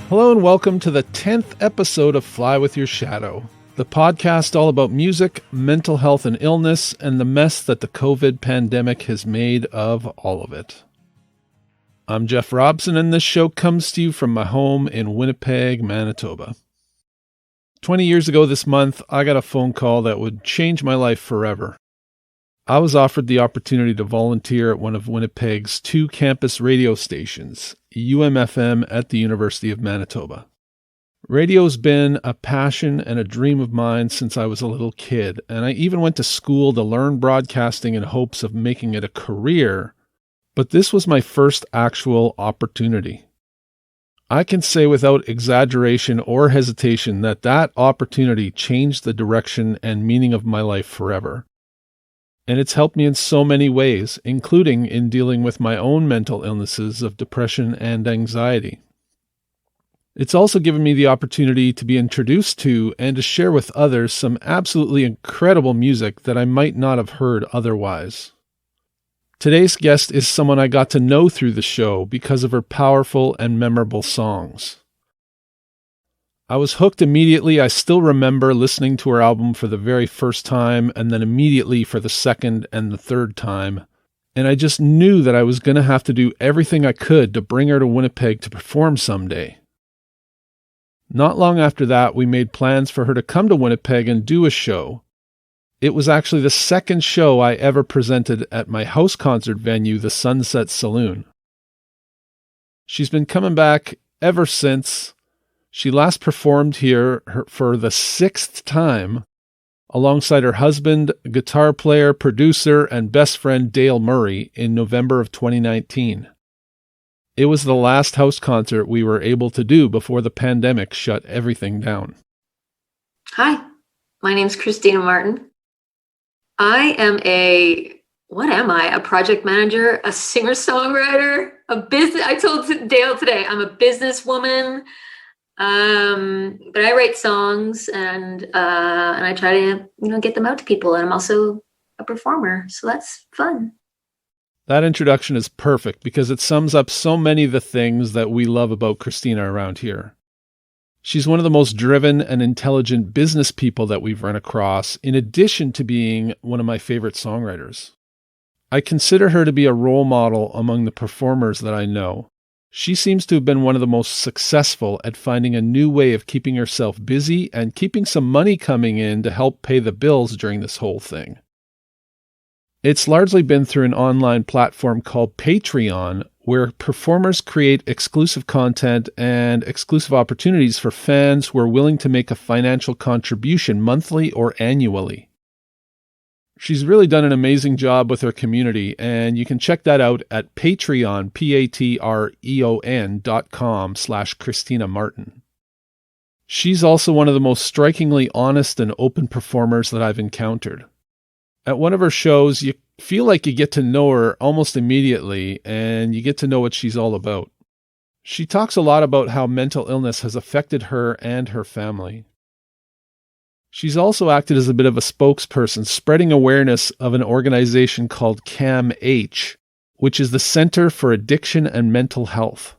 Hello and welcome to the 10th episode of Fly With Your Shadow, the podcast all about music, mental health and illness, and the mess that the COVID pandemic has made of all of it. I'm Jeff Robson, and this show comes to you from my home in Winnipeg, Manitoba. 20 years ago this month, I got a phone call that would change my life forever. I was offered the opportunity to volunteer at one of Winnipeg's two campus radio stations, UMFM at the University of Manitoba. Radio's been a passion and a dream of mine since I was a little kid, and I even went to school to learn broadcasting in hopes of making it a career, but this was my first actual opportunity. I can say without exaggeration or hesitation that opportunity changed the direction and meaning of my life forever. And it's helped me in so many ways, including in dealing with my own mental illnesses of depression and anxiety. It's also given me the opportunity to be introduced to and to share with others some absolutely incredible music that I might not have heard otherwise. Today's guest is someone I got to know through the show because of her powerful and memorable songs. I was hooked immediately. I still remember listening to her album for the very first time and then immediately for the second and the third time. And I just knew that I was going to have to do everything I could to bring her to Winnipeg to perform someday. Not long after that, we made plans for her to come to Winnipeg and do a show. It was actually the second show I ever presented at my house concert venue, the Sunset Saloon. She's been coming back ever since. She last performed here for the 6th time alongside her husband, guitar player, producer, and best friend Dale Murray in November of 2019. It was the last house concert we were able to do before the pandemic shut everything down. Hi, my name's Christina Martin. I am a project manager, a singer-songwriter, I told Dale today, I'm a businesswoman. But I write songs and I try to, get them out to people. And I'm also a performer. So that's fun. That introduction is perfect because it sums up so many of the things that we love about Christina around here. She's one of the most driven and intelligent business people that we've run across, in addition to being one of my favorite songwriters. I consider her to be a role model among the performers that I know. She seems to have been one of the most successful at finding a new way of keeping herself busy and keeping some money coming in to help pay the bills during this whole thing. It's largely been through an online platform called Patreon, where performers create exclusive content and exclusive opportunities for fans who are willing to make a financial contribution monthly or annually. She's really done an amazing job with her community, and you can check that out at Patreon, patreon.com/ChristinaMartin. She's also one of the most strikingly honest and open performers that I've encountered. At one of her shows, you feel like you get to know her almost immediately, and you get to know what she's all about. She talks a lot about how mental illness has affected her and her family. She's also acted as a bit of a spokesperson, spreading awareness of an organization called Camh, which is the Center for Addiction and Mental Health.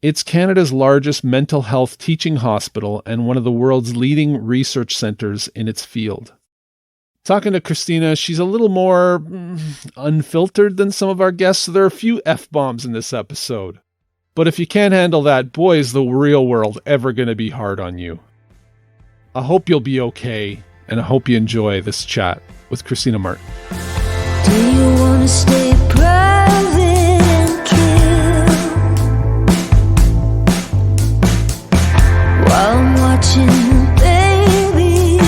It's Canada's largest mental health teaching hospital and one of the world's leading research centers in its field. Talking to Christina, she's a little more unfiltered than some of our guests, so there are a few F-bombs in this episode. But if you can't handle that, boy, is the real world ever going to be hard on you. I hope you'll be okay, and I hope you enjoy this chat with Christina Martin. Do you want to stay private and kill while I'm watching the babies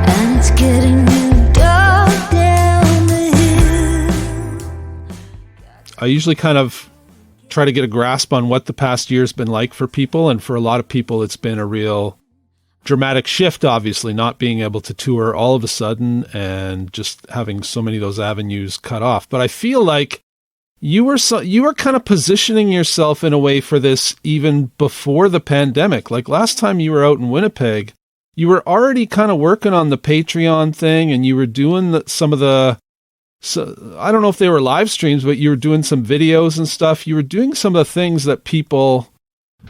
and it's getting you dark down the hill? I usually kind of try to get a grasp on what the past year's been like for people, and for a lot of people it's been a real dramatic shift, obviously, not being able to tour all of a sudden and just having so many of those avenues cut off. But I feel like you were kind of positioning yourself in a way for this even before the pandemic. Like last time you were out in Winnipeg, you were already kind of working on the Patreon thing, and you were doing some of the, so I don't know if they were live streams, but you were doing some videos and stuff. You were doing some of the things that people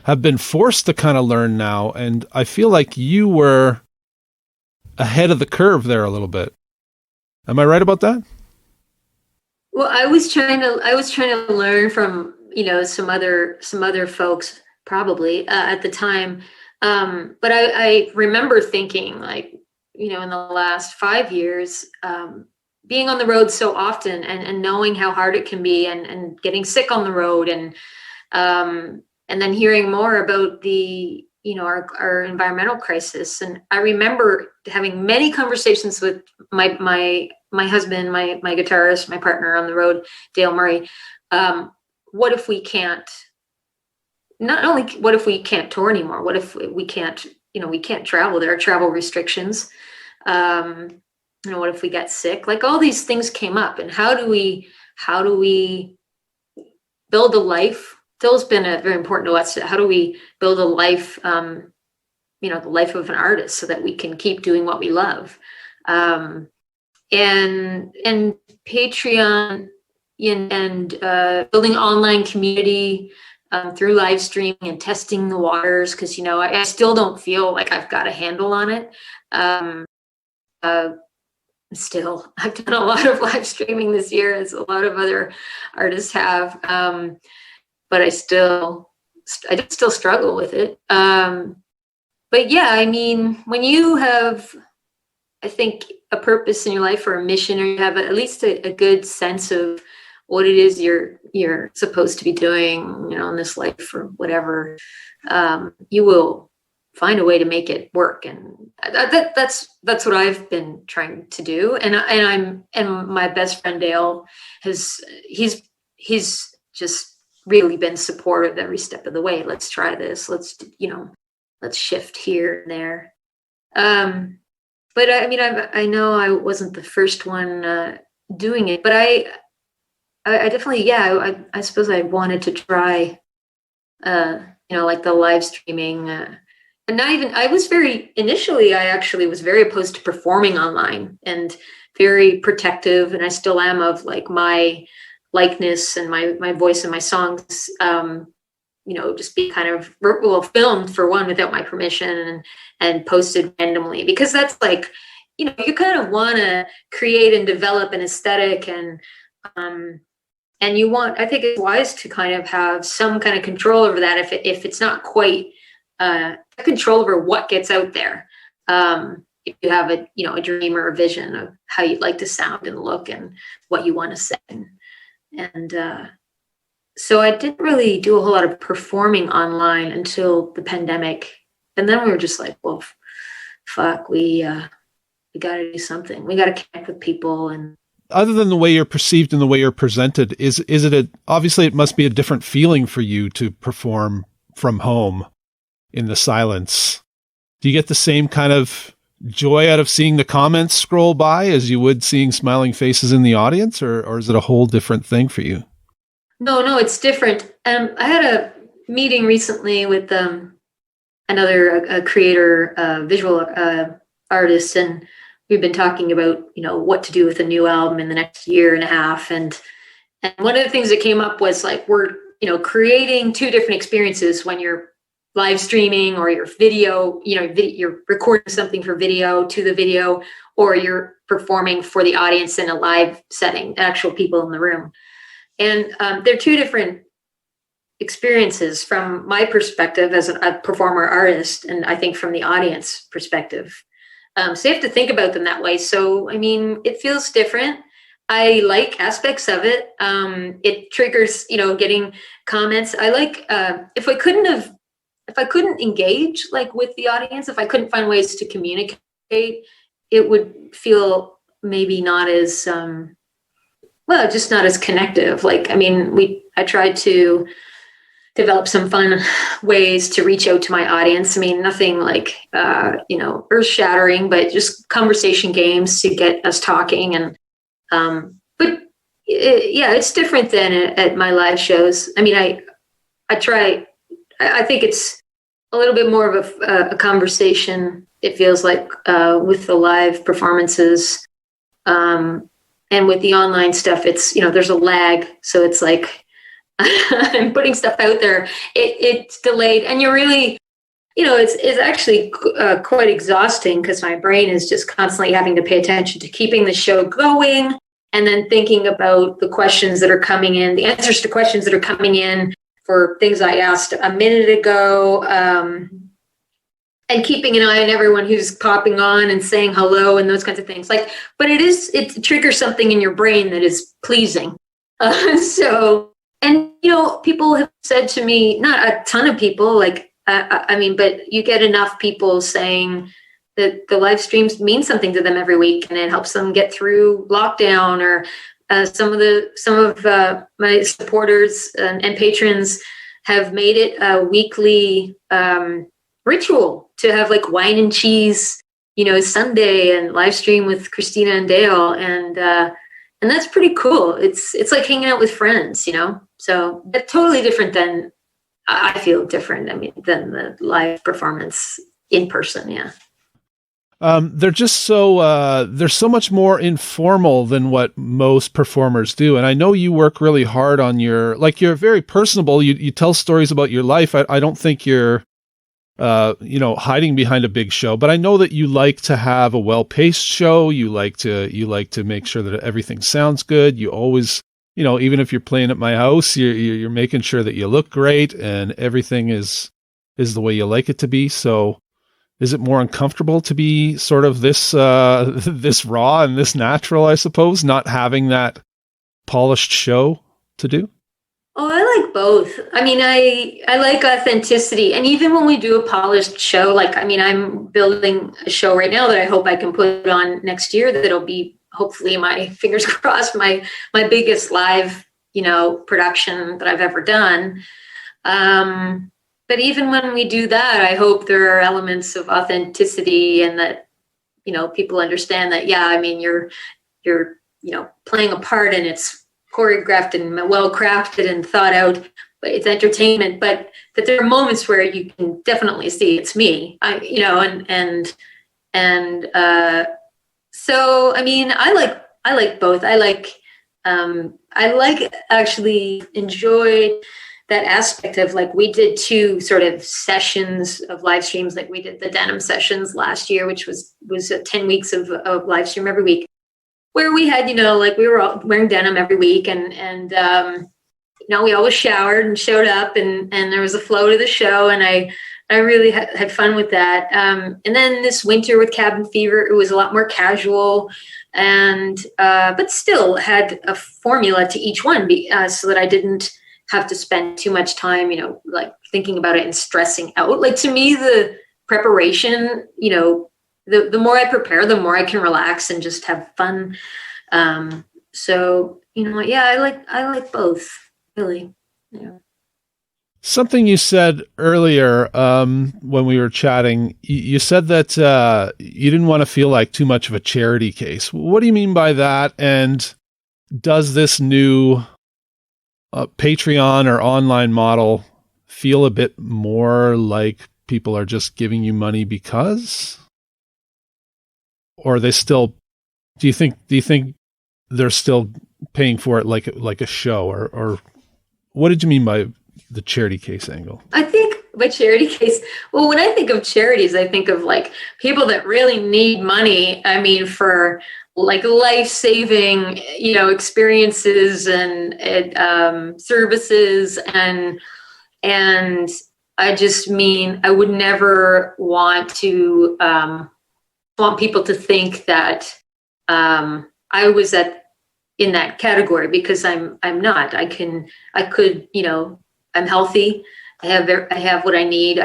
have been forced to kind of learn now. And I feel like you were ahead of the curve there a little bit. Am I right about that? Well, I was trying to learn from, some other folks probably at the time. But I remember thinking, like, in the last 5 years, being on the road so often and knowing how hard it can be and getting sick on the road and then hearing more about the, our environmental crisis. And I remember having many conversations with my husband, my guitarist, my partner on the road, Dale Murray. What if we can't, not only what if we can't tour anymore? What if we can't, we can't travel? There are travel restrictions. What if we get sick? Like, all these things came up, and how do we build a life? Phil's been very important to us. How do we build a life, the life of an artist, so that we can keep doing what we love? And Patreon and building online community through live streaming and testing the waters, because I still don't feel like I've got a handle on it. Still, I've done a lot of live streaming this year, as a lot of other artists have, but I still struggle with it. But yeah, I mean, when you have, I think, a purpose in your life or a mission, or you have at least a good sense of what it is you're supposed to be doing, in this life or whatever, you will find a way to make it work. And that's what I've been trying to do. And my best friend Dale he's just really been supportive every step of the way. Let's try this. Let's shift here and there. But I mean, I know I wasn't the first one doing it, but I definitely, I suppose I wanted to try, like the live streaming, and not even, initially, I actually was very opposed to performing online and very protective. And I still am of, like, my likeness and my voice and my songs, just be kind of filmed, for one, without my permission and posted randomly, because that's like, you kind of want to create and develop an aesthetic, and I think it's wise to kind of have some kind of control over that, if it's not quite control over what gets out there. If you have a dream or a vision of how you'd like to sound and look and what you want to say. And so I didn't really do a whole lot of performing online until the pandemic. And then we were just like, well, fuck, we got to do something. We got to connect with people. And other than the way you're perceived and the way you're presented, is it obviously it must be a different feeling for you to perform from home in the silence. Do you get the same kind of joy out of seeing the comments scroll by as you would seeing smiling faces in the audience, or is it a whole different thing for you? No, it's different. I had a meeting recently with another creator, visual artist, and we've been talking about, what to do with a new album in the next year and a half. And one of the things that came up was, like, we're, creating two different experiences when you're live streaming, or your video, you're recording something for video to the video, or you're performing for the audience in a live setting, actual people in the room. And they're two different experiences from my perspective as a performer artist, and I think from the audience perspective. So you have to think about them that way. So, I mean, it feels different. I like aspects of it. It triggers, getting comments. I like, if I couldn't engage, like, with the audience, if I couldn't find ways to communicate, it would feel maybe not as, just not as connective. Like, I mean, I tried to develop some fun ways to reach out to my audience. I mean, nothing like, earth shattering, but just conversation games to get us talking. And, it's different than at my live shows. I mean, I think it's a little bit more of a conversation, it feels like, with the live performances. And with the online stuff, it's, there's a lag. So it's like, and putting stuff out there, it's delayed. And you're really, it's actually quite exhausting because my brain is just constantly having to pay attention to keeping the show going and then thinking about the questions that are coming in, the answers to questions that are coming in for things I asked a minute ago, and keeping an eye on everyone who's popping on and saying hello and those kinds of things. But it triggers something in your brain that is pleasing. People have said to me, not a ton of people, but you get enough people saying that the live streams mean something to them every week and it helps them get through lockdown. Or some of my supporters and patrons have made it a weekly ritual to have like wine and cheese, Sunday and live stream with Christina and Dale. And that's pretty cool. It's like hanging out with friends, so that's totally different than, I feel different, than the live performance in person. Yeah. They're just they're so much more informal than what most performers do. And I know you work really hard on you're very personable. You tell stories about your life. I don't think you're, hiding behind a big show, but I know that you like to have a well-paced show. You like to make sure that everything sounds good. You always, even if you're playing at my house, you're making sure that you look great and everything is the way you like it to be. So is it more uncomfortable to be sort of this raw and this natural, I suppose, not having that polished show to do? Oh, I like both. I like authenticity. And even when we do a polished show, I'm building a show right now that I hope I can put on next year. That'll be, hopefully, my fingers crossed, my biggest live, production that I've ever done. But even when we do that, I hope there are elements of authenticity and that, people understand that, you're playing a part and it's choreographed and well crafted and thought out, but it's entertainment, but that there are moments where you can definitely see it's me, so, I like both. I actually enjoyed that aspect of we did 2 sort of sessions of live streams. We did the denim sessions last year, which was 10 weeks of live stream every week, where we had, we were all wearing denim every week and we always showered and showed up and there was a flow to the show. And I really had fun with that. And then this winter with Cabin Fever, it was a lot more casual and, but still had a formula to each one so that I didn't have to spend too much time, thinking about it and stressing out. To me, the preparation, the more I prepare, the more I can relax and just have fun. So, I like both, really. Yeah. Something you said earlier when we were chatting, you said that you didn't want to feel like too much of a charity case. What do you mean by that? And does this new Patreon or online model feel a bit more like people are just giving you money because? Or are they still, do you think they're still paying for it like a show or what did you mean by the charity case angle? I think by charity case, well, when I think of charities, I think of people that really need money. For life-saving, experiences and services. And I just mean, I would never want to, want people to think that, I was in that category because I'm not. I'm healthy. I have what I need.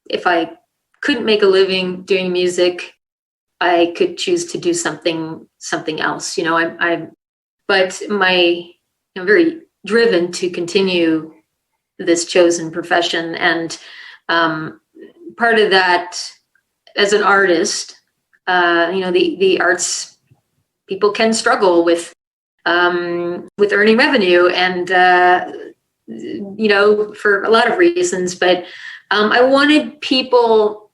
If I couldn't make a living doing music, I could choose to do something else. But I'm very driven to continue this chosen profession. And part of that as an artist, the arts people can struggle with earning revenue and, for a lot of reasons, but I wanted people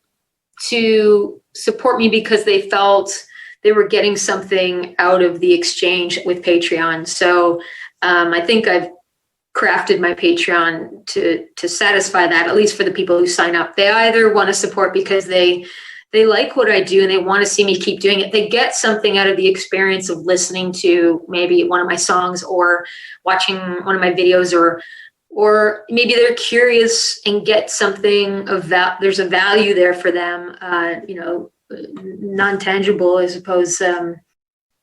to support me because they felt they were getting something out of the exchange with Patreon. So I think I've crafted my Patreon to satisfy that, at least for the people who sign up. They either want to support because they like what I do and they want to see me keep doing it. They get something out of the experience of listening to maybe one of my songs or watching one of my videos, or maybe they're curious and get something of that. There's a value there for them, non-tangible, I suppose. They're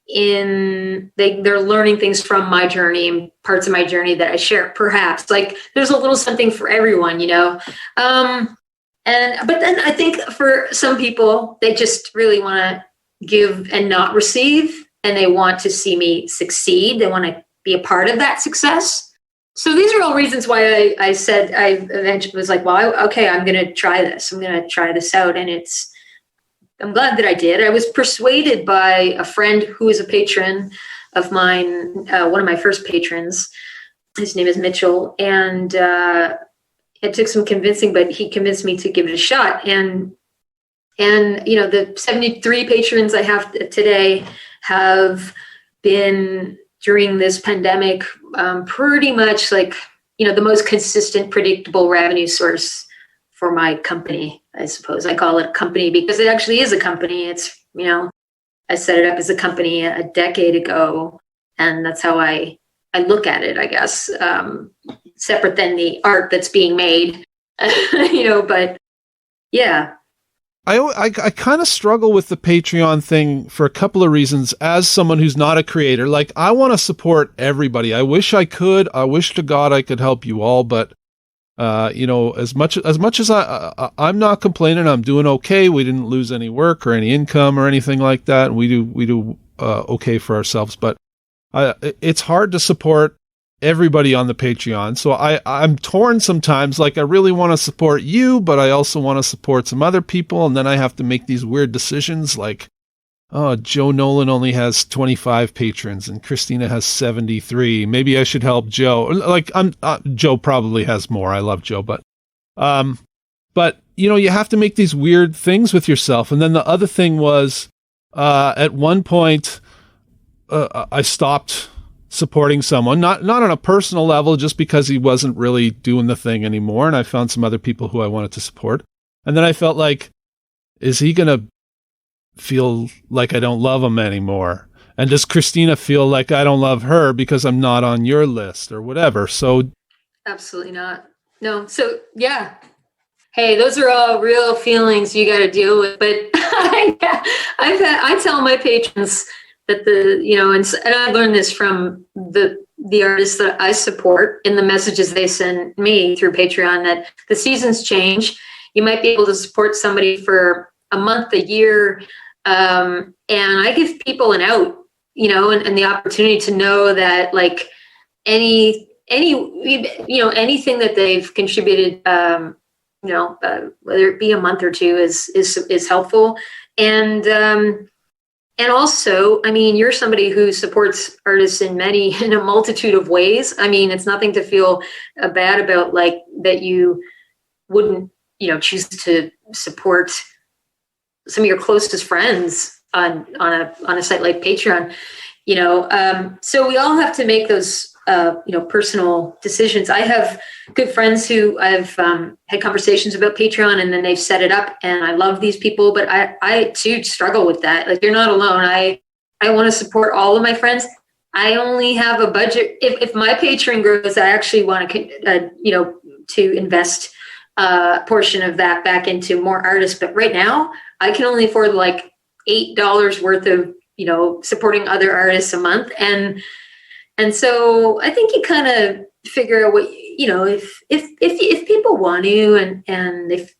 learning things from my journey and parts of my journey that I share, perhaps. Like there's a little something for everyone, but then I think for some people, they just really want to give and not receive, and they want to see me succeed. They want to be a part of that success. So these are all reasons why I said, I eventually was like, well, okay, I'm going to try this. I'm going to try this out. And I'm glad that I did. I was persuaded by a friend who is a patron of mine, one of my first patrons. His name is Mitchell. And it took some convincing, but he convinced me to give it a shot. And the 73 patrons I have today have been, during this pandemic, pretty much like, the most consistent, predictable revenue source for my company, I suppose. I call it a company because it actually is a company. It's, I set it up as a company a decade ago, and that's how I look at it, I guess, separate than the art that's being made, but yeah. I kind of struggle with the Patreon thing for a couple of reasons. As someone who's not a creator, like I want to support everybody. I wish I could. I wish to God I could help you all, but as much as I'm not complaining, I'm doing okay. We didn't lose any work or any income or anything like that, and we do okay for ourselves. But it's hard to support everybody on the Patreon. So I'm torn sometimes. Like I really want to support you, but I also want to support some other people. And then I have to make these weird decisions like, oh, Joe Nolan only has 25 patrons and Christina has 73. Maybe I should help Joe. Like Joe probably has more. I love Joe, but you have to make these weird things with yourself. And then the other thing was, at one point, I stopped supporting someone, not on a personal level, just because he wasn't really doing the thing anymore. And I found some other people who I wanted to support. And then I felt like, is he going to feel like I don't love him anymore? And does Christina feel like I don't love her because I'm not on your list or whatever? So absolutely not. No. So yeah. Hey, those are all real feelings you got to deal with. But I tell my patrons that and I learned this from the artists that I support in the messages they send me through Patreon, that the seasons change. You might be able to support somebody for a month, a year. And I give people an out, and the opportunity to know that like anything that they've contributed, whether it be a month or two is helpful. And also, I mean, you're somebody who supports artists in a multitude of ways. I mean, it's nothing to feel bad about, like that you wouldn't, choose to support some of your closest friends on a site like Patreon, so we all have to make those, personal decisions. I have good friends who I've had conversations about Patreon, and then they've set it up, and I love these people, but I too struggle with that. Like, you're not alone. I want to support all of my friends. I only have a budget. If my Patreon grows, I actually want to, to invest a portion of that back into more artists. But right now, I can only afford like $8 worth of, supporting other artists a month. And so I think you kind of figure out what, if people want to, and if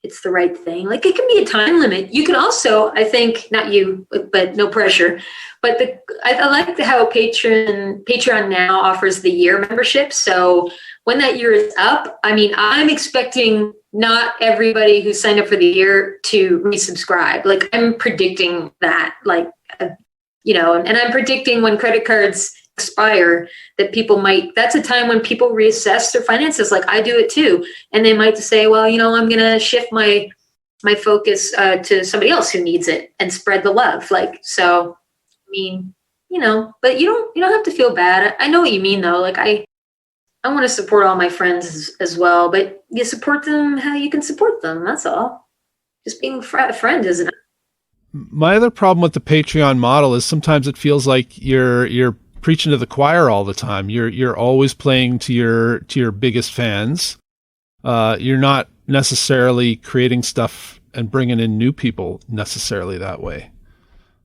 it's the right thing, like it can be a time limit. You can also, I think, not you, but no pressure. But I like how Patreon now offers the year membership. So when that year is up, I mean, I'm expecting not everybody who signed up for the year to resubscribe. Like, I'm predicting that, and I'm predicting when credit cards expire that people that's a time when people reassess their finances. Like, I do it too. And they might say, well, I'm going to shift my focus to somebody else who needs it and spread the love. Like, so, I mean, but you don't have to feel bad. I know what you mean though. Like, I want to support all my friends as well, but you support them how you can support them. That's all. Just being a friend isn't it? My other problem with the Patreon model is sometimes it feels like you're preaching to the choir all the time. You're always playing to your biggest fans. You're not necessarily creating stuff and bringing in new people necessarily that way.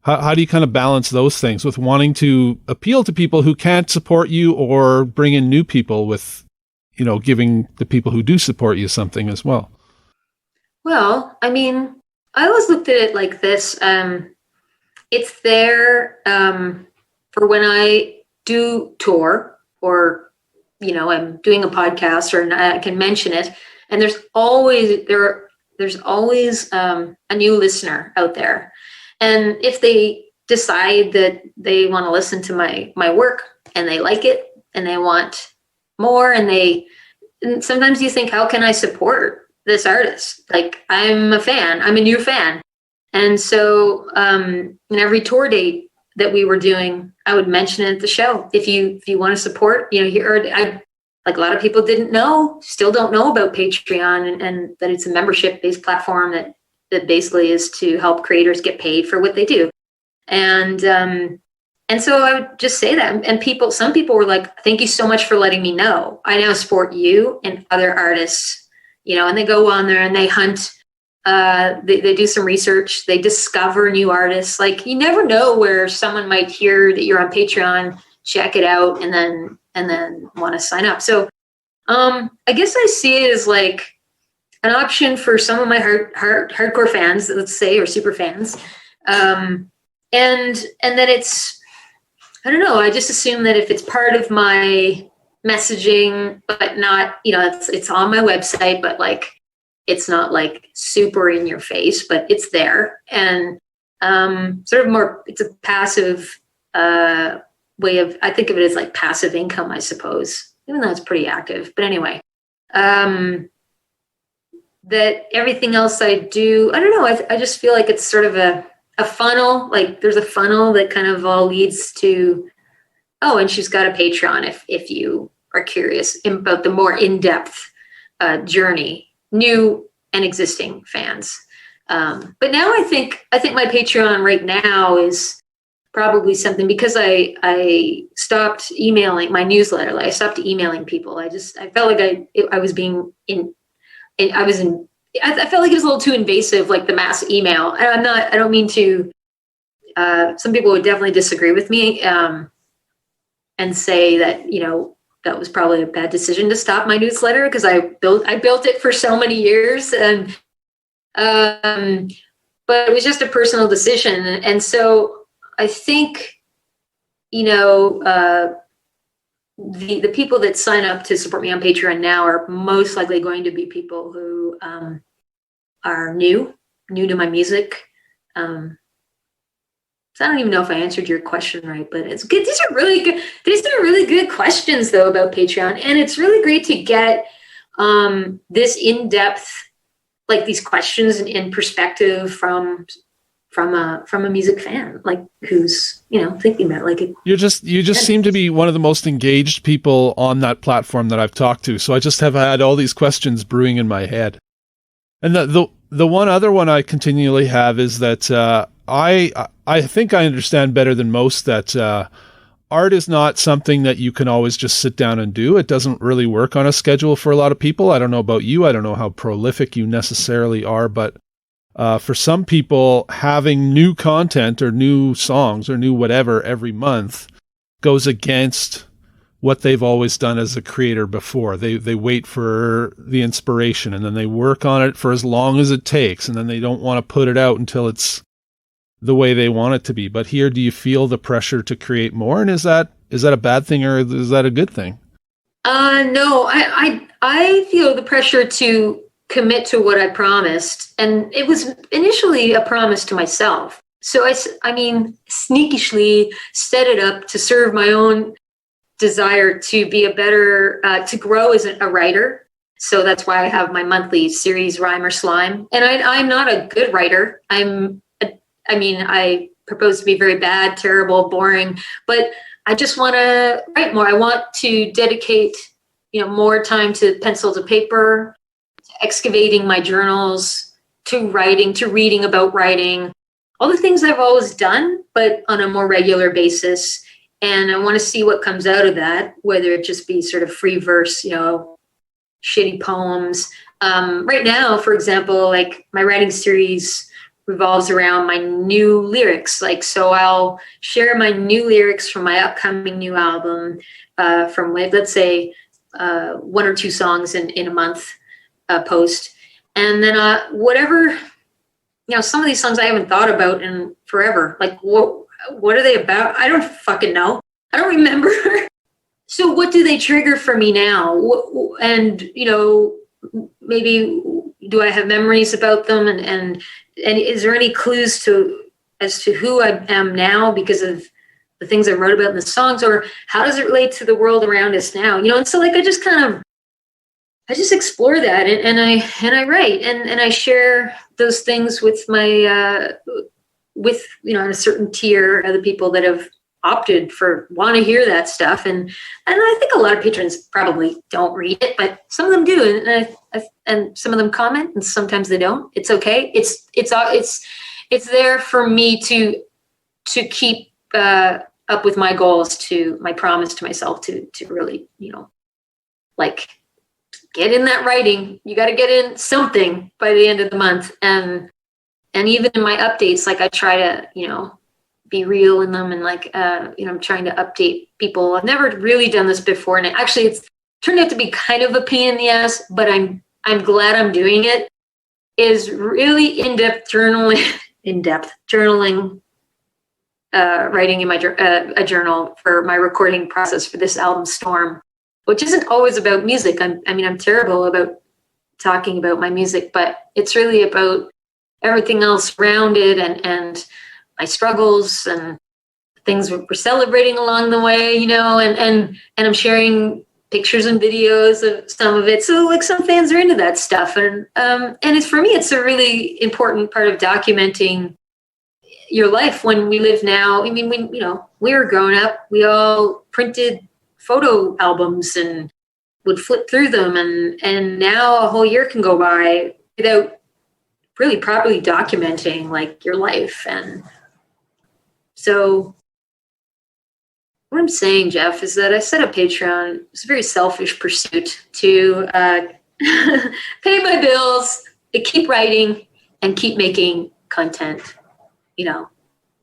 How do you kind of balance those things with wanting to appeal to people who can't support you or bring in new people with, giving the people who do support you something as well? Well, I mean, I always looked at it like this. It's there for when I do tour or, I'm doing a podcast or I can mention it. And there's always a new listener out there. And if they decide that they want to listen to my work and they like it and they want more and sometimes you think, how can I support this artist? Like, I'm a fan, I'm a new fan. And so in every tour date that we were doing, I would mention it at the show. If you want to support, like a lot of people still don't know about Patreon and that it's a membership-based platform that basically is to help creators get paid for what they do. And so I would just say that. And some people were like, thank you so much for letting me know. I now support you and other artists, and they go on there and they hunt, they do some research, they discover new artists. Like, you never know where someone might hear that you're on Patreon, check it out, and then want to sign up. So I guess I see it as like an option for some of my hardcore fans, let's say, or super fans. And then it's, I don't know, I just assume that if it's part of my messaging, but not, it's on my website, but like, it's not like super in your face, but it's there. And sort of more, it's a passive way of, I think of it as like passive income, I suppose, even though it's pretty active. But anyway, that everything else I do, I don't know, I just feel like it's sort of a funnel. Like, there's a funnel that kind of all leads to, oh, and she's got a Patreon if you are curious about the more in-depth journey, new and existing fans. But now I think my Patreon right now is probably something, because I stopped emailing my newsletter. Like, I stopped emailing people. I felt like I was being I felt like it was a little too invasive, like the mass email. And I don't mean to, some people would definitely disagree with me and say that, that was probably a bad decision to stop my newsletter, because I built it for so many years. And, but it was just a personal decision. And so I think, the people that sign up to support me on Patreon now are most likely going to be people who are new to my music. So I don't even know if I answered your question right, but it's good. These are really good questions though about Patreon, and it's really great to get this in-depth, like these questions in perspective from a music fan, like who's thinking about like it. You just seem to be one of the most engaged people on that platform that I've talked to. So I just have had all these questions brewing in my head. And the one other one I continually have is that I think I understand better than most that art is not something that you can always just sit down and do. It doesn't really work on a schedule for a lot of people. I don't know about you. I don't know how prolific you necessarily are, but for some people, having new content or new songs or new whatever every month goes against what they've always done as a creator before. They wait for the inspiration and then they work on it for as long as it takes, and then they don't want to put it out until it's the way they want it to be. But here, do you feel the pressure to create more? And is that a bad thing or is that a good thing? No, I feel the pressure to commit to what I promised. And it was initially a promise to myself. So I mean, sneakishly set it up to serve my own desire to be a better, to grow as a writer. So that's why I have my monthly series, Rhyme or Slime. And I'm not a good writer. I propose to be very bad, terrible, boring, but I just want to write more. I want to dedicate more time to pencil to paper, to excavating my journals, to writing, to reading about writing, all the things I've always done, but on a more regular basis. And I want to see what comes out of that, whether it just be sort of free verse, shitty poems. Right now, for example, like my writing series revolves around my new lyrics. So I'll share my new lyrics from my upcoming new album, from let's say 1 or 2 songs in a month post. And then whatever, some of these songs I haven't thought about in forever. Like what are they about? I don't fucking know. I don't remember. So what do they trigger for me now? And, maybe do I have memories about them? And is there any clues as to who I am now because of the things I wrote about in the songs, or how does it relate to the world around us now? And so I just explore that and I write and I share those things with my, a certain tier of the people that have opted want to hear that stuff. And I think a lot of patrons probably don't read it, but some of them do. And some of them comment and sometimes they don't. It's okay. It's there for me to keep up with my goals, to my promise to myself to really, get in that writing. You got to get in something by the end of the month. And even in my updates, I try to, be real in them. And I'm trying to update people. I've never really done this before. And actually it's turned out to be kind of a pain in the ass, but I'm glad I'm doing it, is really in-depth journaling, writing in my a journal for my recording process for this album Storm, which isn't always about music. I'm terrible about talking about my music, but it's really about everything else around it and my struggles and things we're celebrating along the way, and I'm sharing pictures and videos of some of it. So some fans are into that stuff. And it's, for me, it's a really important part of documenting your life when we live now. When, we were growing up, we all printed photo albums and would flip through them. And now a whole year can go by without really properly documenting your life. And so what I'm saying, Jeff, is that I set up Patreon. It's a very selfish pursuit to pay my bills, to keep writing and keep making content,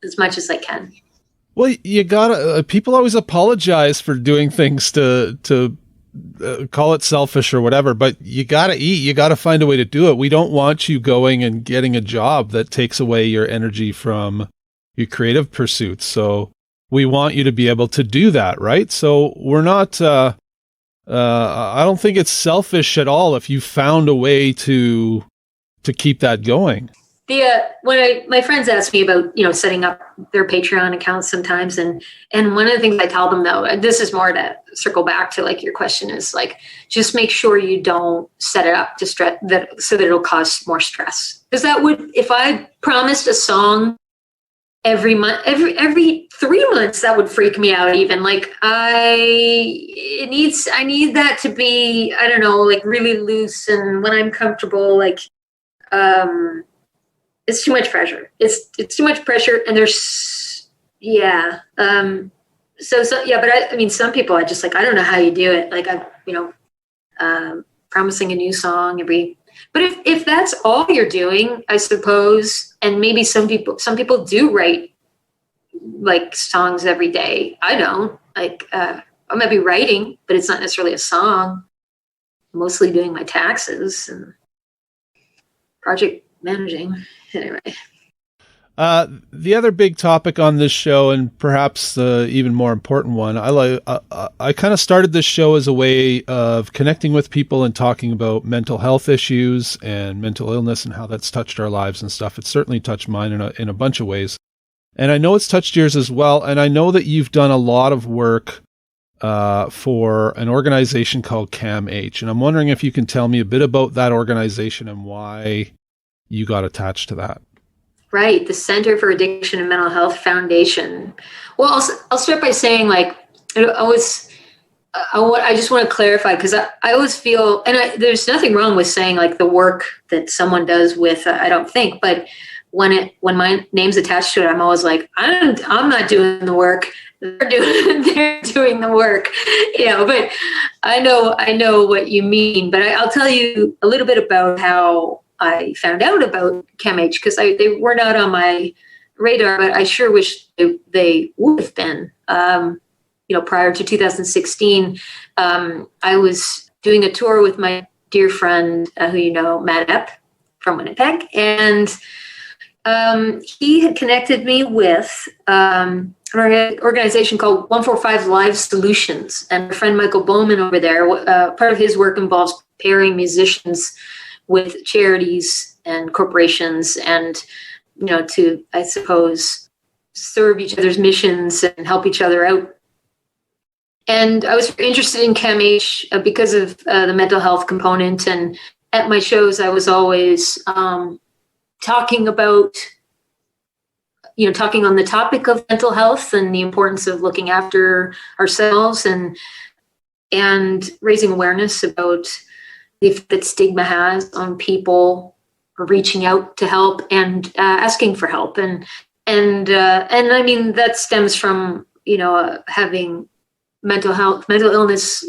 as much as I can. Well, you gotta, people always apologize for doing things to call it selfish or whatever, but you gotta eat, you gotta find a way to do it. We don't want you going and getting a job that takes away your energy from your creative pursuits. So we want you to be able to do that, right? So we're not, I don't think it's selfish at all if you found a way to keep that going. When my friends ask me about, setting up their Patreon accounts sometimes, and one of the things I tell them, though, and this is more to circle back to your question, is just make sure you don't set it up to stress that so that it'll cause more stress. Because that would, if I promised a song every month, every 3 months, that would freak me out. Even I need that to be, I don't know, really loose, and when I'm comfortable, it's too much pressure. It's too much pressure, and there's yeah. So yeah, but some people, I don't know how you do it. Promising a new song every. But if that's all you're doing, I suppose, and maybe some people do write songs every day. I don't. I might be writing, but it's not necessarily a song. I'm mostly doing my taxes and project managing. Anyway. The other big topic on this show, and perhaps the even more important one, I kind of started this show as a way of connecting with people and talking about mental health issues and mental illness and how that's touched our lives and stuff. It's certainly touched mine in a bunch of ways. And I know it's touched yours as well. And I know that you've done a lot of work for an organization called Camh. And I'm wondering if you can tell me a bit about that organization and why you got attached to that. Right. The Center for Addiction and Mental Health Foundation. Well, I'll start by saying I was I just want to clarify, because I always feel, and there's nothing wrong with saying like the work that someone does with, I don't think, but when my name's attached to it, I'm always like, I'm not doing the work. They're doing the work, but I know what you mean. But I'll tell you a little bit about how I found out about Camh, because they were not on my radar, but I sure wish they would have been. Prior to 2016, I was doing a tour with my dear friend, who you know, Matt Epp from Winnipeg, and he had connected me with an organization called 145 Live Solutions, and my friend Michael Bowman over there. Part of his work involves pairing musicians with charities and corporations, and to, I suppose, serve each other's missions and help each other out. And I was interested in Camh because of the mental health component. And at my shows, I was always talking on the topic of mental health and the importance of looking after ourselves and raising awareness about the effect that stigma has on people reaching out to help and asking for help. And I mean, that stems from, having mental illness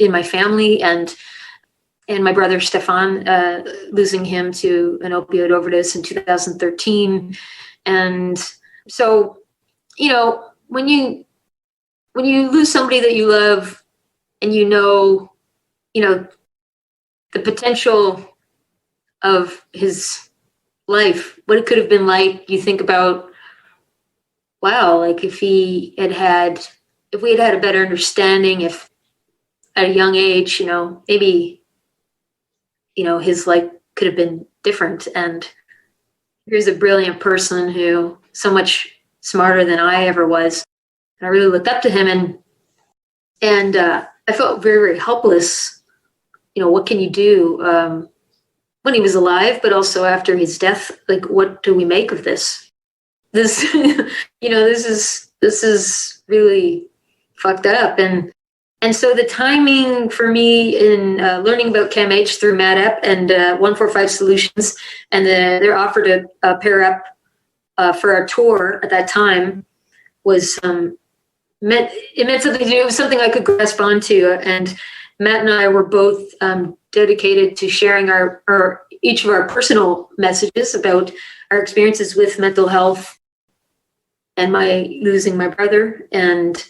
in my family, and my brother Stefan, losing him to an opioid overdose in 2013. And so, when you lose somebody that you love, and the potential of his life, what it could have been like, you think about, wow, like if we had had a better understanding, if at a young age, maybe, his life could have been different. And here's a brilliant person who so much smarter than I ever was. And I really looked up to him, and I felt very, very helpless. What can you do when he was alive, but also after his death? Like, what do we make of this? This, this is really fucked up. And so the timing for me in learning about Camh through Matt Epp and 145 Solutions, and their offer to pair up for our tour at that time was meant something to do. It was something I could grasp onto. And Matt and I were both dedicated to sharing each of our personal messages about our experiences with mental health and losing my brother, and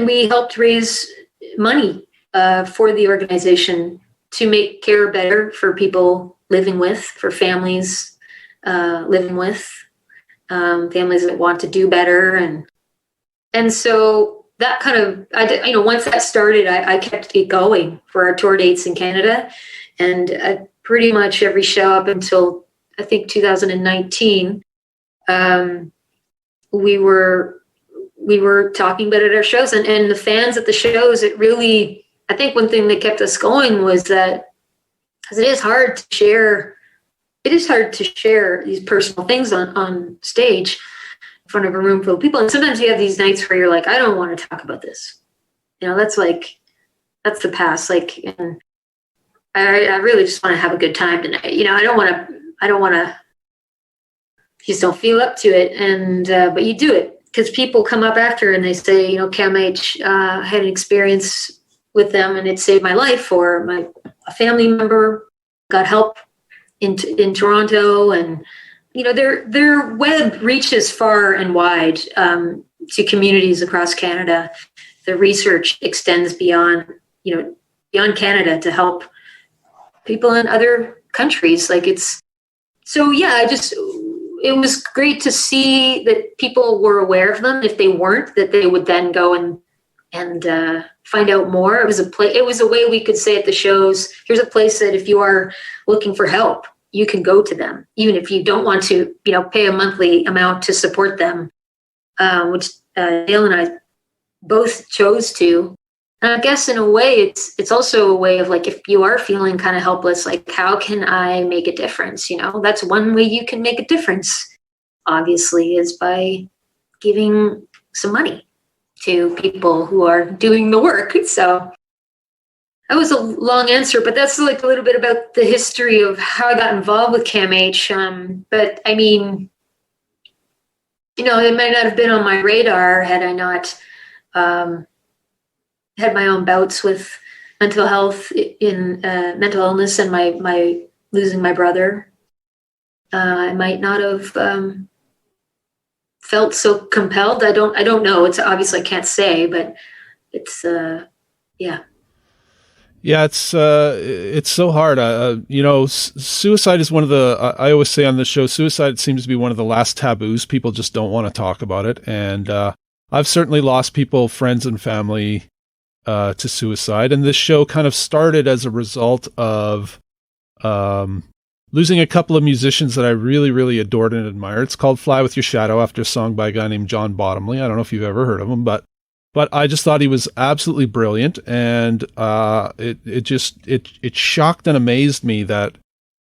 we helped raise money for the organization to make care better for people for families living with, families that want to do better. And so that kind of, once that started, I kept it going for our tour dates in Canada. And pretty much every show up until, I think, 2019, we were talking about it at our shows, and the fans at the shows, it really, I think one thing that kept us going was that, because it is hard to share these personal things on stage in front of a room full of people. And sometimes you have these nights where you're like, I don't want to talk about this. That's the past. Like, and I really just want to have a good time tonight. I don't want to, just don't feel up to it. And, but you do it. Because people come up after and they say, Camh had an experience with them and it saved my life, or a family member got help in Toronto, and their web reaches far and wide to communities across Canada. The research extends beyond Canada to help people in other countries. It was great to see that people were aware of them. If they weren't, that they would then go and find out more. It was a way we could say at the shows, here's a place that if you are looking for help, you can go to them, even if you don't want to, pay a monthly amount to support them, which Dale and I both chose to. And I guess in a way, it's also a way of, like, if you are feeling kind of helpless, like, how can I make a difference? That's one way you can make a difference, obviously, is by giving some money. to people who are doing the work. So that was a long answer, but that's like a little bit about the history of how I got involved with CAMH. But I mean, it might not have been on my radar had I not had my own bouts with mental health in mental illness and my losing my brother. I might not have felt so compelled. I don't know. It's obviously I can't say, but it's yeah. Yeah, it's so hard. Suicide is one of the, I always say on this show, suicide seems to be one of the last taboos. People just don't want to talk about it. And I've certainly lost people, friends and family to suicide. And this show kind of started as a result of losing a couple of musicians that I really, really adored and admired. It's called Fly With Your Shadow, after a song by a guy named John Bottomley. I don't know if you've ever heard of him, but I just thought he was absolutely brilliant, and it shocked and amazed me that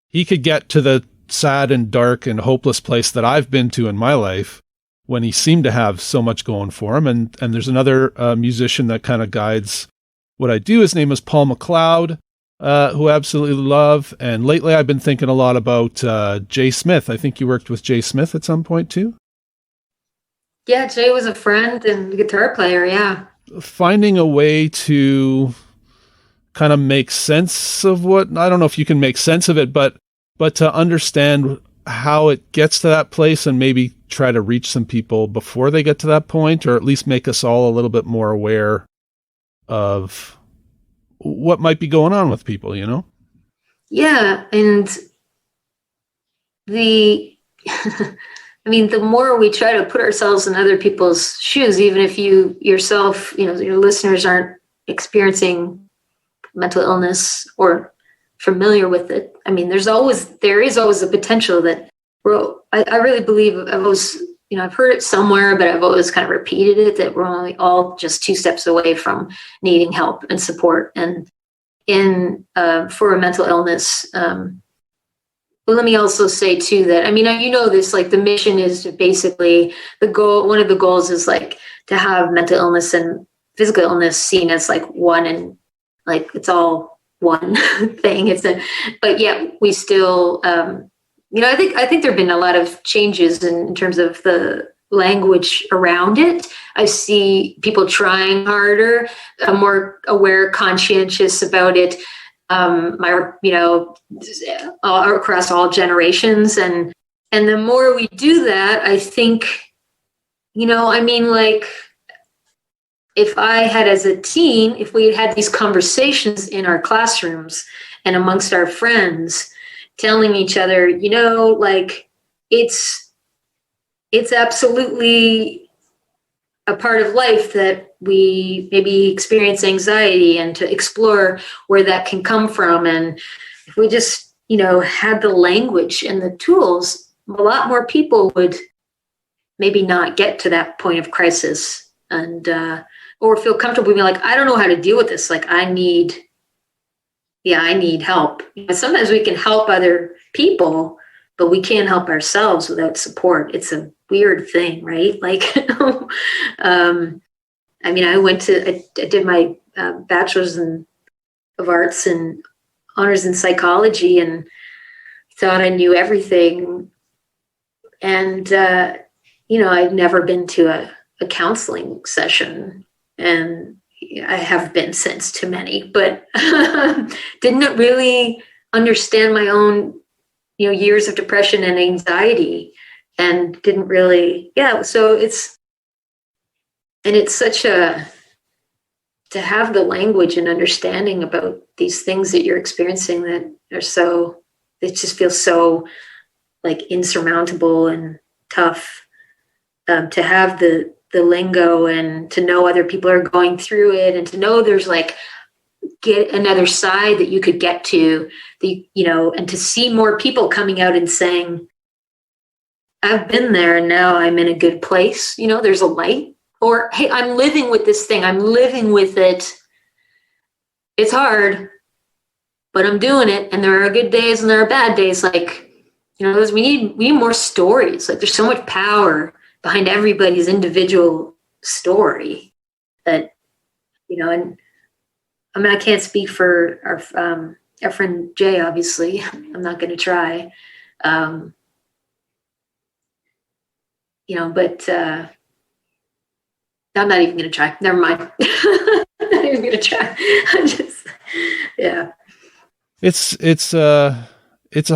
he could get to the sad and dark and hopeless place that I've been to in my life when he seemed to have so much going for him. And there's another musician that kind of guides what I do. His name is Paul Mccloud, who I absolutely love. And lately I've been thinking a lot about Jay Smith. I think you worked with Jay Smith at some point too. Yeah, Jay was a friend and guitar player, yeah. Finding a way to kind of make sense of what, I don't know if you can make sense of it, but to understand how it gets to that place and maybe try to reach some people before they get to that point, or at least make us all a little bit more aware of what might be going on with people, Yeah, and the the more we try to put ourselves in other people's shoes, even if you yourself, your listeners aren't experiencing mental illness or familiar with it. There is always a potential that I really believe I've heard it somewhere, but I've always kind of repeated it, that we're only all just 2 steps away from needing help and support. And for a mental illness, but let me also say too that, this, like the mission is to basically the goal. One of the goals is like to have mental illness and physical illness seen as like one, and like it's all one thing. But yet we still, I think there've been a lot of changes in terms of the language around it. I see people trying harder, more aware, conscientious about it. Across all generations, and the more we do that, I think, if I had as a teen, if we had these conversations in our classrooms and amongst our friends, telling each other, it's absolutely a part of life that we maybe experience anxiety, and to explore where that can come from. And if we just, had the language and the tools, a lot more people would maybe not get to that point of crisis, and or feel comfortable being like, I don't know how to deal with this. Like I need help. Sometimes we can help other people, but we can't help ourselves without support. It's a weird thing, right? Like, I did my bachelor's of arts and honors in psychology, and thought I knew everything. And, I'd never been to a counseling session, and I have been since to many, but didn't really understand my own, years of depression and anxiety, and didn't really, so it's such to have the language and understanding about these things that you're experiencing that are it just feels so like insurmountable and tough, to have the lingo, and to know other people are going through it, and to know there's like get another side that you could get to, and to see more people coming out and saying, I've been there and now I'm in a good place. There's a light. Or, hey, I'm living with this thing. I'm living with it. It's hard, but I'm doing it. And there are good days and there are bad days. Like, we need more stories. Like there's so much power behind everybody's individual story. that, and I mean, I can't speak for our friend Jay, obviously. I'm not going to try. But I'm not even going to try. Never mind. I'm not even going to try. Yeah. It's a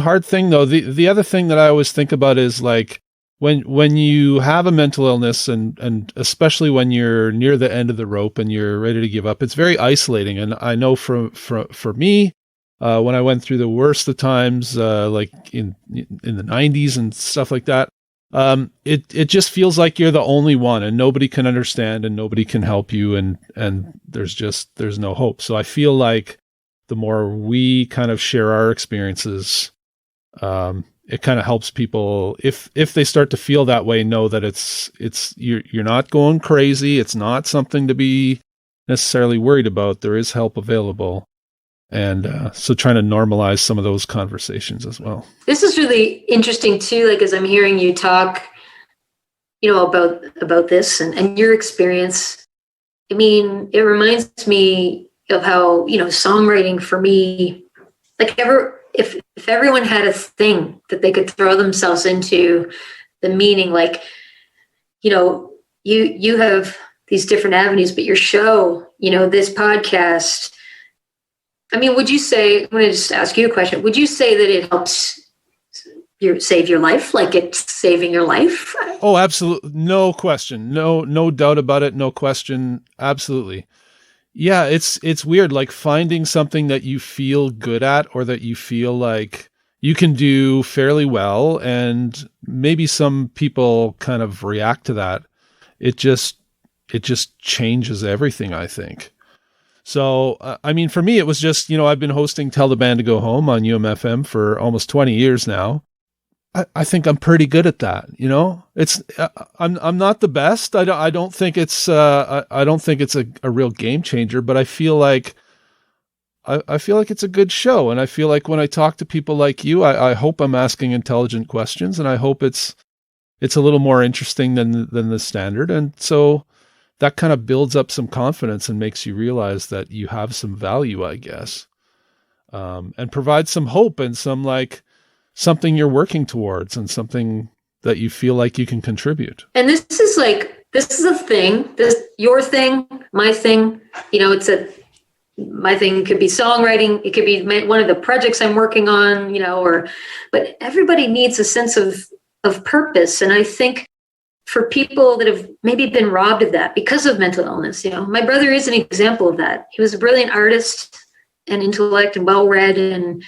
hard thing though. The other thing that I always think about is like when you have a mental illness and especially when you're near the end of the rope and you're ready to give up, it's very isolating. And I know for me, when I went through the worst of times, like in the 90s and stuff like that, it just feels like you're the only one and nobody can understand and nobody can help you. And there's no hope. So I feel like the more we kind of share our experiences, it kind of helps people if they start to feel that way, know that you're not going crazy. It's not something to be necessarily worried about. There is help available. And so trying to normalize some of those conversations as well. This is really interesting too, like as I'm hearing you talk, about this and your experience. I mean, it reminds me of how, songwriting for me, like if everyone had a thing that they could throw themselves into, the meaning, like, you have these different avenues, but your show, this podcast, I mean, would you say, I'm going to just ask you a question. Would you say that it helps save your life? Like it's saving your life? Oh, absolutely. No question. No doubt about it. No question. Absolutely. Yeah. It's weird. Like finding something that you feel good at or that you feel like you can do fairly well. And maybe some people kind of react to that. It just changes everything, I think. So, I mean, for me, it was just, I've been hosting Tell the Band to Go Home on UMFM for almost 20 years now. I think I'm pretty good at that. It's, I'm not the best. I don't think it's a real game changer, but I feel like it's a good show. And I feel like when I talk to people like you, I hope I'm asking intelligent questions and I hope it's a little more interesting than the standard. And so that kind of builds up some confidence and makes you realize that you have some value, I guess, and provides some hope and some like something you're working towards and something that you feel like you can contribute. And this is a thing, your thing, my thing, my thing could be songwriting. It could be one of the projects I'm working on, but everybody needs a sense of purpose. And I think for people that have maybe been robbed of that because of mental illness, my brother is an example of that. He was a brilliant artist and intellect and well-read and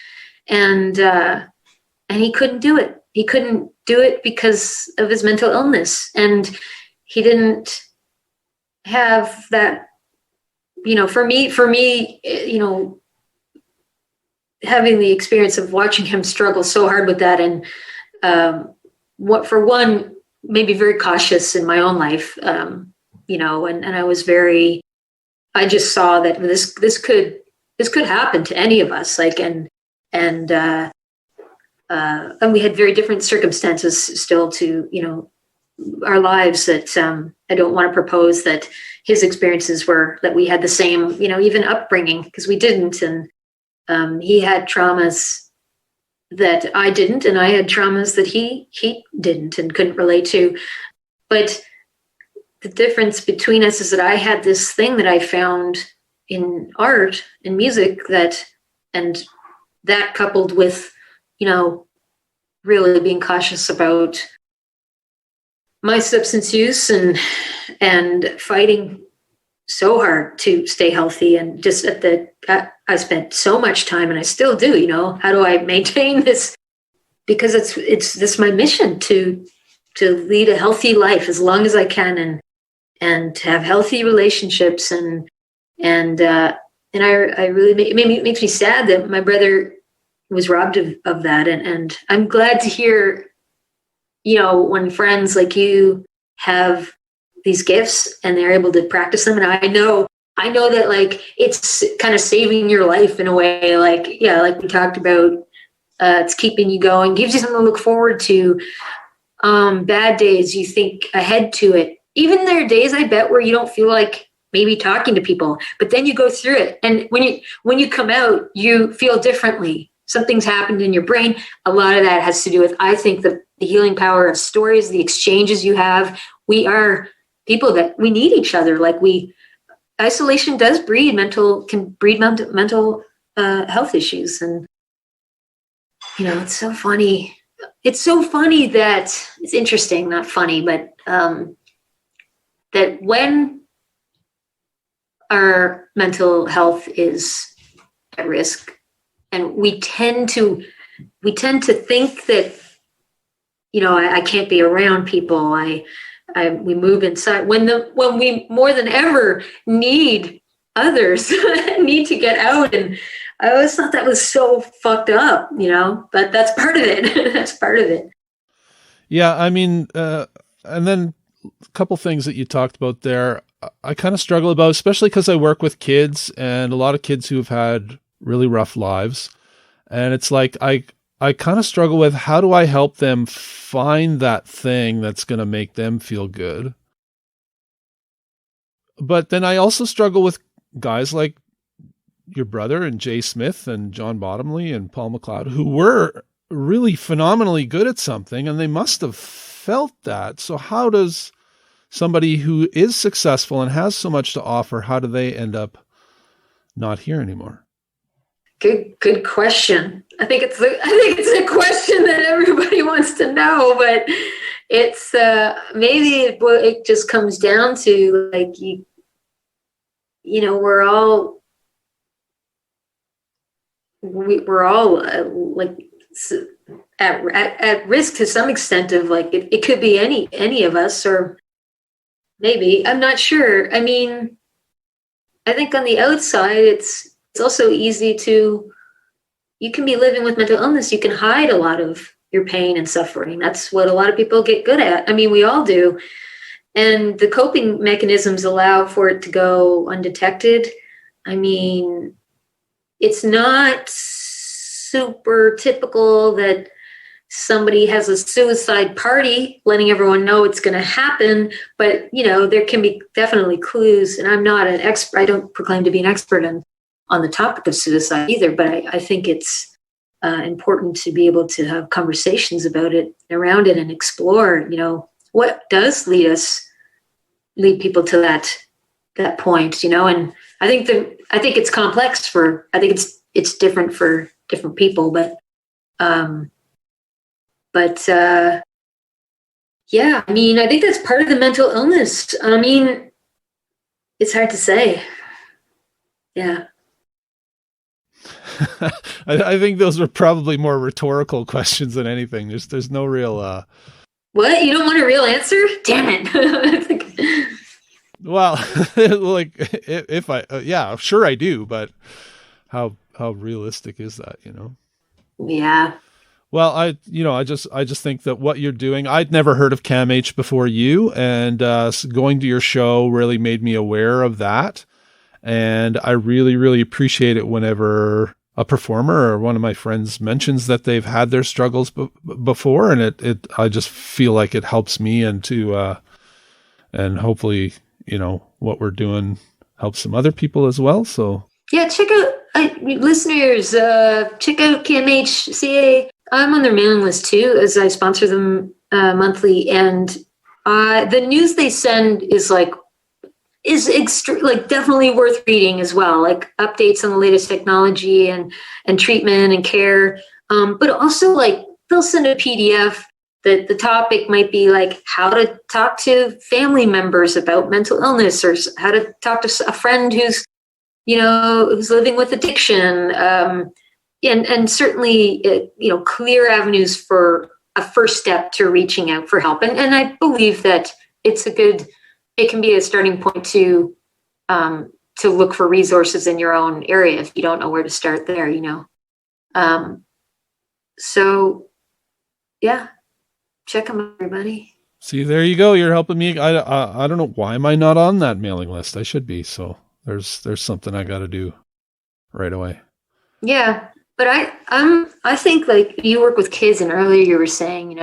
he couldn't do it. He couldn't do it because of his mental illness. And he didn't have that, for me, having the experience of watching him struggle so hard with that. And maybe very cautious in my own life, and I just saw that this could happen to any of us, like, and we had very different circumstances still to, our lives that, I don't want to propose that his experiences were that we had the same, even upbringing, because we didn't. And he had traumas that I didn't, and I had traumas that he didn't and couldn't relate to. But the difference between us is that I had this thing that I found in art and music and that coupled with, really being cautious about my substance use and fighting so hard to stay healthy, and just I spent so much time, and I still do, how do I maintain this? Because it's this my mission to lead a healthy life as long as I can and to have healthy relationships and I really it makes me sad that my brother was robbed of that, and I'm glad to hear, when friends like you have these gifts and they're able to practice them. And I know that like it's kind of saving your life in a way, like we talked about, it's keeping you going, gives you something to look forward to. Bad days, you think ahead to it. Even there are days, I bet, where you don't feel like maybe talking to people, but then you go through it. And when you come out, you feel differently. Something's happened in your brain. A lot of that has to do with, I think, the healing power of stories, the exchanges you have. We are people that we need each other. Like isolation does can breed mental health issues. And, it's so funny. It's so funny that it's interesting, not funny, but that when our mental health is at risk, and we tend to think that, I can't be around people. We move inside when we more than ever need others, need to get out. And I always thought that was so fucked up, but that's part of it. That's part of it. Yeah. I mean, and then a couple things that you talked about there, I kind of struggle about, especially because I work with kids and a lot of kids who have had really rough lives. And it's like, I kind of struggle with, how do I help them find that thing that's going to make them feel good? But then I also struggle with guys like your brother and Jay Smith and John Bottomley and Paul Mccloud, who were really phenomenally good at something, and they must have felt that. So how does somebody who is successful and has so much to offer, how do they end up not here anymore? Good question. I think it's a question that everybody wants to know, but it's maybe it just comes down to, like, we're all like at risk to some extent of, like, it could be any of us, or maybe, I'm not sure. I mean, I think on the outside, it's also easy you can be living with mental illness. You can hide a lot of your pain and suffering. That's what a lot of people get good at. I mean, we all do. And the coping mechanisms allow for it to go undetected. I mean, it's not super typical that somebody has a suicide party letting everyone know it's going to happen, but there can be definitely clues. And I'm not an expert. I don't proclaim to be an expert on the topic of suicide either, but I think it's important to be able to have conversations about it, around it, and explore, what does lead people to that point, and I think it's complex it's different for different people, but yeah, I mean, I think that's part of the mental illness. I mean, it's hard to say. Yeah. I think those were probably more rhetorical questions than anything. There's no real. What? You don't want a real answer? Damn it! Well, like if I, yeah, sure I do, but how realistic is that? Yeah. Well, I just think that what you're doing, I'd never heard of Camh before you, and going to your show really made me aware of that. And I really, really appreciate it whenever a performer or one of my friends mentions that they've had their struggles before, and I just feel like it helps me, and and hopefully, what we're doing helps some other people as well. So yeah, check out listeners. Check out CAMH. I'm on their mailing list too, as I sponsor them monthly, and the news they send is definitely worth reading as well, like updates on the latest technology and treatment and care. But also, like, they'll send a PDF that the topic might be like how to talk to family members about mental illness, or how to talk to a friend who's living with addiction. And certainly, clear avenues for a first step to reaching out for help. And I believe that it can be a starting point to look for resources in your own area if you don't know where to start there, So yeah, check them, everybody. See, there you go. You're helping me. I don't know, why am I not on that mailing list? I should be. So there's something I got to do right away. Yeah, but I think, like, you work with kids, and earlier you were saying,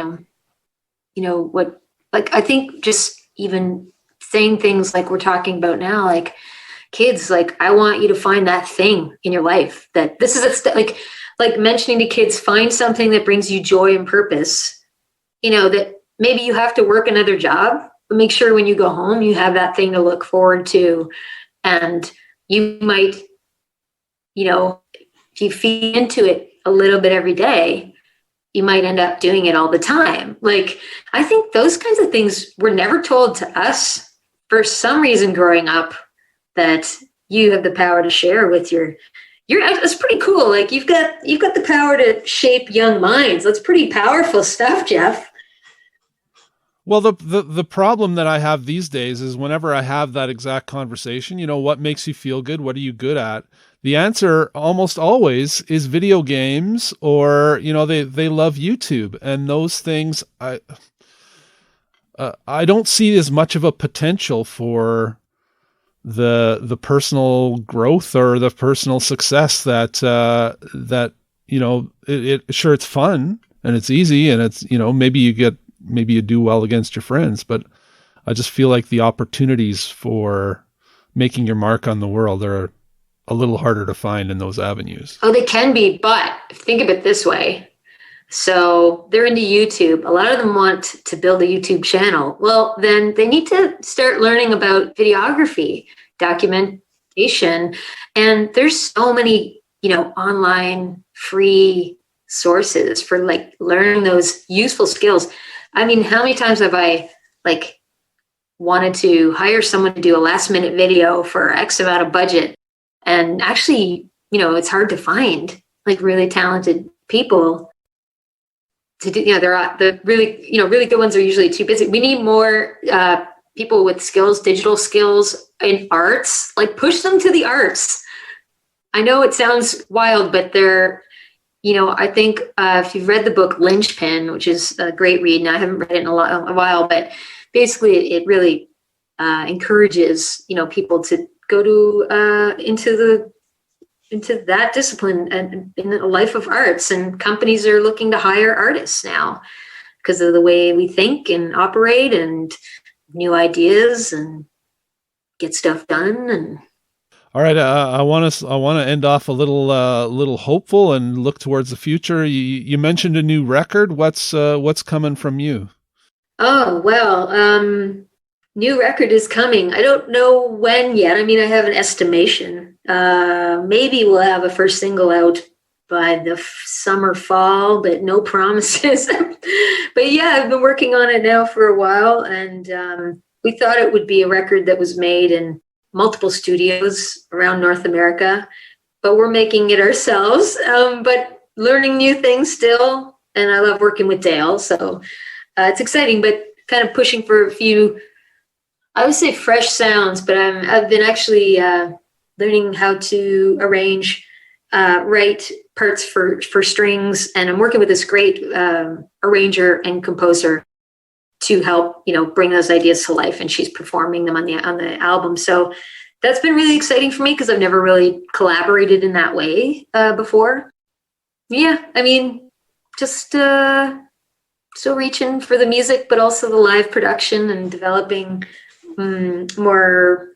what, like, I think just even saying things like we're talking about now, like kids, like I want you to find that thing in your life that this is like mentioning to kids, find something that brings you joy and purpose, that maybe you have to work another job, but make sure when you go home, you have that thing to look forward to. And you might, if you feed into it a little bit every day, you might end up doing it all the time. Like, I think those kinds of things were never told to us for some reason growing up, that you have the power to share with your it's pretty cool. Like you've got the power to shape young minds. That's pretty powerful stuff, Jeff. Well, the problem that I have these days is whenever I have that exact conversation, what makes you feel good? What are you good at? The answer almost always is video games, or, they love YouTube, and those things I don't see as much of a potential for the personal growth or the personal success that sure, it's fun and it's easy, and it's, maybe you do well against your friends, but I just feel like the opportunities for making your mark on the world are a little harder to find in those avenues. Oh, they can be, but think of it this way. So they're into YouTube. A lot of them want to build a YouTube channel. Well, then they need to start learning about videography, documentation. And there's so many, online free sources for like learning those useful skills. I mean, how many times have I wanted to hire someone to do a last minute video for X amount of budget? And actually, it's hard to find like really talented people to do, the really, really good ones are usually too busy. We need more people with skills, digital skills in arts, like push them to the arts. I know it sounds wild, but they're, I think if you've read the book Lynchpin, which is a great read, and I haven't read it in a while, but basically it really encourages, people to go to into that discipline and in a life of arts. And companies are looking to hire artists now because of the way we think and operate and new ideas and get stuff done. And all right, I want to end off a little hopeful and look towards the future. You mentioned a new record. What's coming from you? Oh, well, new record is coming. I don't know when yet. I mean, I have an estimation. Maybe we'll have a first single out by the summer, fall, but no promises. But yeah, I've been working on it now for a while, and we thought it would be a record that was made in multiple studios around North America, but we're making it ourselves, but learning new things still. And I love working with Dale. So it's exciting, but kind of pushing for a few, I would say fresh sounds, but I've been actually learning how to write parts for strings. And I'm working with this great arranger and composer to help, bring those ideas to life. And she's performing them on the album. So that's been really exciting for me because I've never really collaborated in that way before. Yeah, I mean, just so reaching for the music, but also the live production and developing more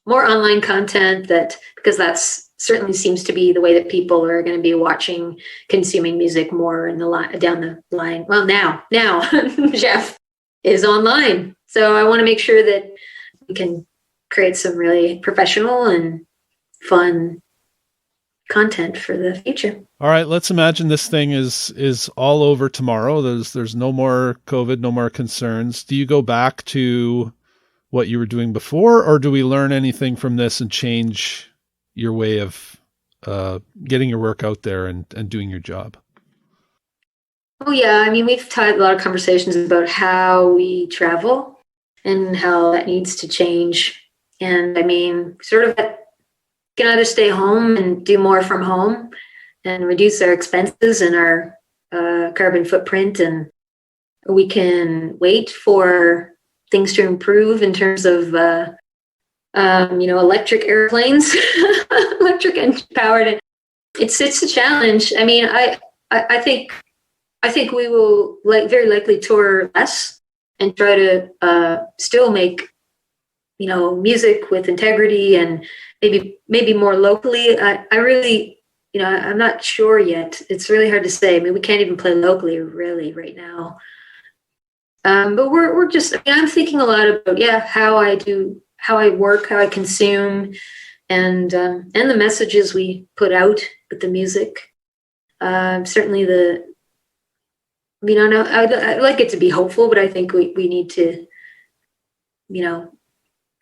online content, because that's certainly seems to be the way that people are going to be watching, consuming music more in down the line. Well, now Jeff is online. So I want to make sure that we can create some really professional and fun content for the future. All right, let's imagine this thing is all over tomorrow. There's no more COVID, no more concerns. Do you go back to what you were doing before, or do we learn anything from this and change your way of getting your work out there and doing your job? Oh yeah, I mean, we've had a lot of conversations about how we travel and how that needs to change. And I mean, sort of can either stay home and do more from home and reduce our expenses and our carbon footprint, and we can wait for things to improve in terms of electric airplanes, electric engine powered. It's a challenge. I mean, I think we will very likely tour less and try to still make music with integrity and maybe more locally. I really, I'm not sure yet. It's really hard to say. I mean, we can't even play locally really right now. But we're just, I'm thinking a lot about, how I work, how I consume, and the messages we put out with the music. Certainly I'd like it to be hopeful, but I think we need to,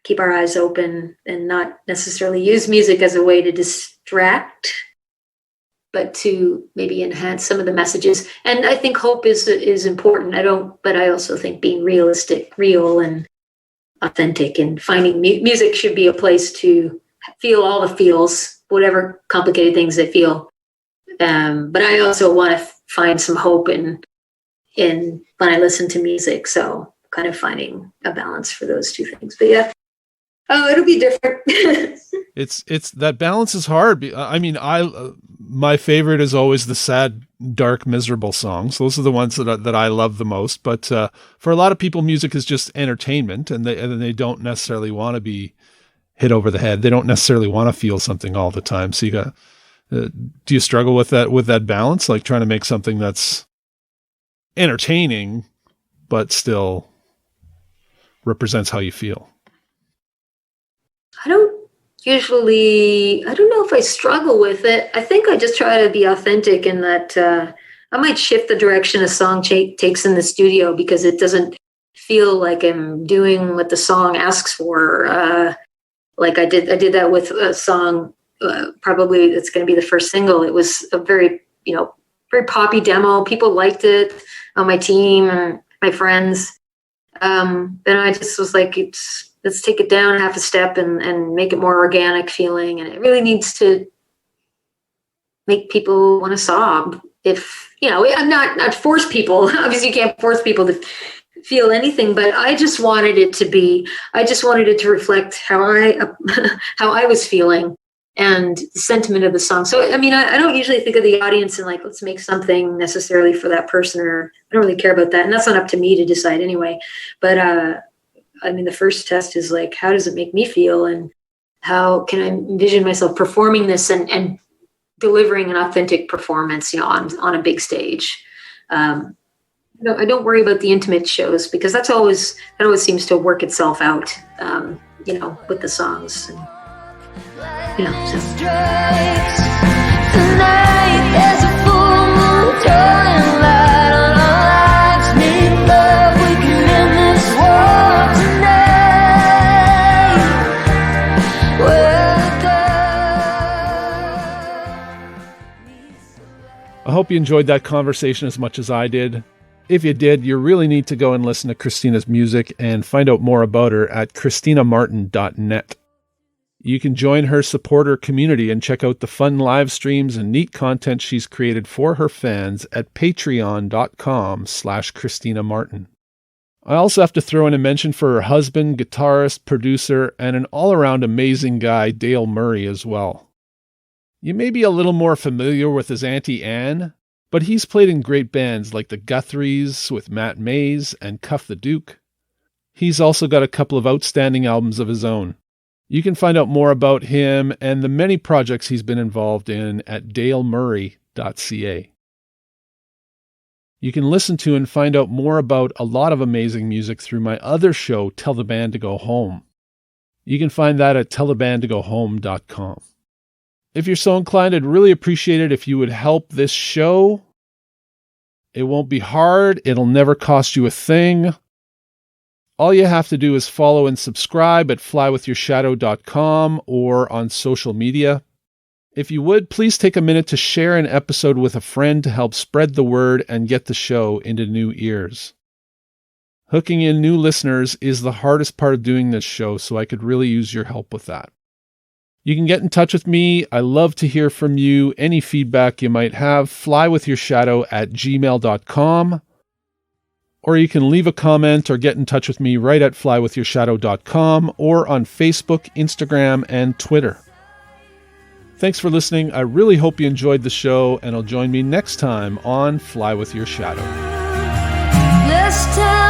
keep our eyes open and not necessarily use music as a way to distract, but to maybe enhance some of the messages. And I think hope is important. But I also think being real and authentic, and finding music should be a place to feel all the feels, whatever complicated things they feel. But I also want to find some hope in when I listen to music. So kind of finding a balance for those two things. But it'll be different. It's that balance is hard. I mean, my favorite is always the sad, dark, miserable songs. Those are the ones that I love the most. But for a lot of people, music is just entertainment, and they don't necessarily want to be hit over the head. They don't necessarily want to feel something all the time. So do you struggle with that balance, like trying to make something that's entertaining but still represents how you feel? I don't know if I struggle with it. I think I just try to be authentic in that I might shift the direction a song takes in the studio because it doesn't feel like I'm doing what the song asks for. Like I did that with a song, probably it's going to be the first single. It was a very poppy demo. People liked it on my team and my friends. And I just was like, let's take it down half a step and make it more organic feeling. And it really needs to make people want to sob. If, I'm not force people. Obviously you can't force people to feel anything, but I just wanted it to reflect how I was feeling and the sentiment of the song. So, I mean, I don't usually think of the audience and like, let's make something necessarily for that person, or I don't really care about that. And that's not up to me to decide anyway. But, I mean, the first test is like, how does it make me feel? And how can I envision myself performing this and delivering an authentic performance, on a big stage? I don't worry about the intimate shows because that always seems to work itself out, with the songs. And, Tonight there's a full moon throwing light on our lives. Need love, we can end this war tonight. I hope you enjoyed that conversation as much as I did. If you did, you really need to go and listen to Christina's music and find out more about her at ChristinaMartin.net. You can join her supporter community and check out the fun live streams and neat content she's created for her fans at patreon.com/ChristinaMartin. I also have to throw in a mention for her husband, guitarist, producer, and an all-around amazing guy, Dale Murray, as well. You may be a little more familiar with his Auntie Anne, but he's played in great bands like the Guthries with Matt Mays and Cuff the Duke. He's also got a couple of outstanding albums of his own. You can find out more about him and the many projects he's been involved in at dalemurray.ca. You can listen to and find out more about a lot of amazing music through my other show, Tell the Band to Go Home. You can find that at tellthebandtogohome.com. If you're so inclined, I'd really appreciate it if you would help this show. It won't be hard. It'll never cost you a thing. All you have to do is follow and subscribe at flywithyourshadow.com or on social media. If you would, please take a minute to share an episode with a friend to help spread the word and get the show into new ears. Hooking in new listeners is the hardest part of doing this show, so I could really use your help with that. You can get in touch with me. I love to hear from you. Any feedback you might have, flywithyourshadow@gmail.com. Or you can leave a comment or get in touch with me right at flywithyourshadow.com or on Facebook, Instagram, and Twitter. Thanks for listening. I really hope you enjoyed the show, and will join me next time on Fly With Your Shadow. This time